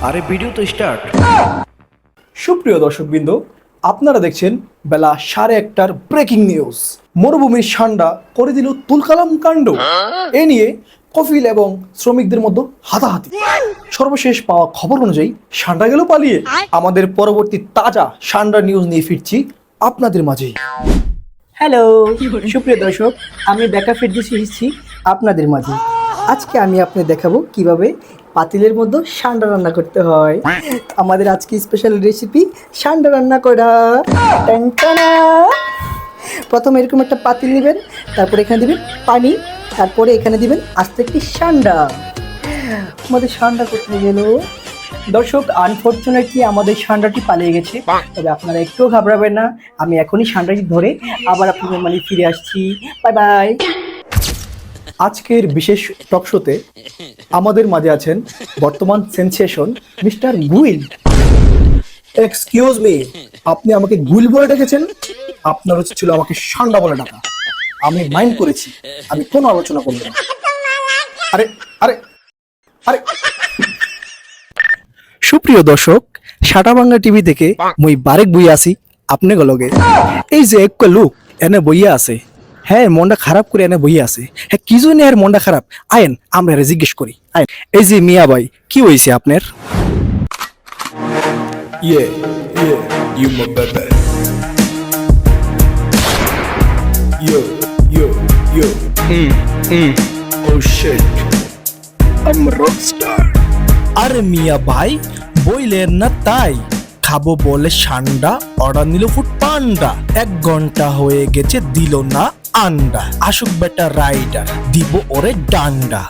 আরে ভিডিও তো স্টার্ট। সুপ্রিয় দর্শকবৃন্দ, আপনারা দেখছেন বেলা 1:30টার ব্রেকিং নিউজ। মরুভূমির ষান্ডা করে দিল তুলকালাম কাণ্ড। এ নিয়ে কফিল এবং শ্রমিকদের মধ্যে হাতাহাতি। সর্বশেষ পাওয়া খবর অনুযায়ী ষান্ডা গেল পালিয়ে। আমাদের পরবর্তী তাজা ষান্ডা নিউজ নিয়ে ফিরছি আপনাদের মাঝে। হ্যালো সুপ্রিয় দর্শক, আমি বেকা ফেরদৌসী এসেছি আপনাদের মাঝে। আজকে আমি আপনাদের দেখাবো কিভাবে পাতিলের মধ্যে ষান্ডা রান্না করতে হয়। আমাদের আজকে স্পেশাল রেসিপি ষান্ডা রান্না করা। টানটানা। প্রথমে এরকম একটা পাতিল নেবেন, তারপরে এখানে দিবেন পানি, তারপরে এখানে দিবেন আস্তে একটি ষান্ডা। আমাদের ষান্ডা কোথায় গেল? দর্শক, আনফরচুনেটলি আমাদের ষান্ডাটি পালিয়ে গেছে। তবে আপনারা একটু ঘাবড়াবেন না, আমি এখনই ষান্ডাটি ধরে আবার আপনাদের মানে ফিরে আসছি। Bye bye. আজকের বিশেষ টক শোতে আমাদের মাঝে আছেন বর্তমান সেনসেশন মিস্টার গুইল। এক্সকিউজ মি, আপনি আমাকে গুইল বলে ডেকেছেন? আপনার উচিত ছিল আমাকে ষান্ডা বলে ডাকা। আমি মাইন্ড করেছি, আমি কোনো আলোচনা করব না। আরে আরে আরে সুপ্রিয় দর্শক, সাটা বাংলা টিভি থেকে মই বারেক বই আসি আপনি গলগে। এই যে এক লোক এনে বইয়া আছে, হ্যাঁ মনটা খারাপ করে এনে বইয়া আছে। হ্যাঁ কি জন্য এর মনটা খারাপ, আয়েন আমরা এর জিজ্ঞেস করি। আয়েন। এই যে মিয়া ভাই, কি হয়েছে আপনার? Yeah, yeah, you my baby. Yo. Oh shit, I'm a rock star. আরে মিয়া ভাই বইলেন না তাই, খাবো বলে ষান্ডা, অর্ডার নিল ফুড পান্ডা। 1 ঘন্টা হয়ে গেছে দিল না আন্ডা, আসুক বেটা রাইডার, দিব ওরে ডান্ডা।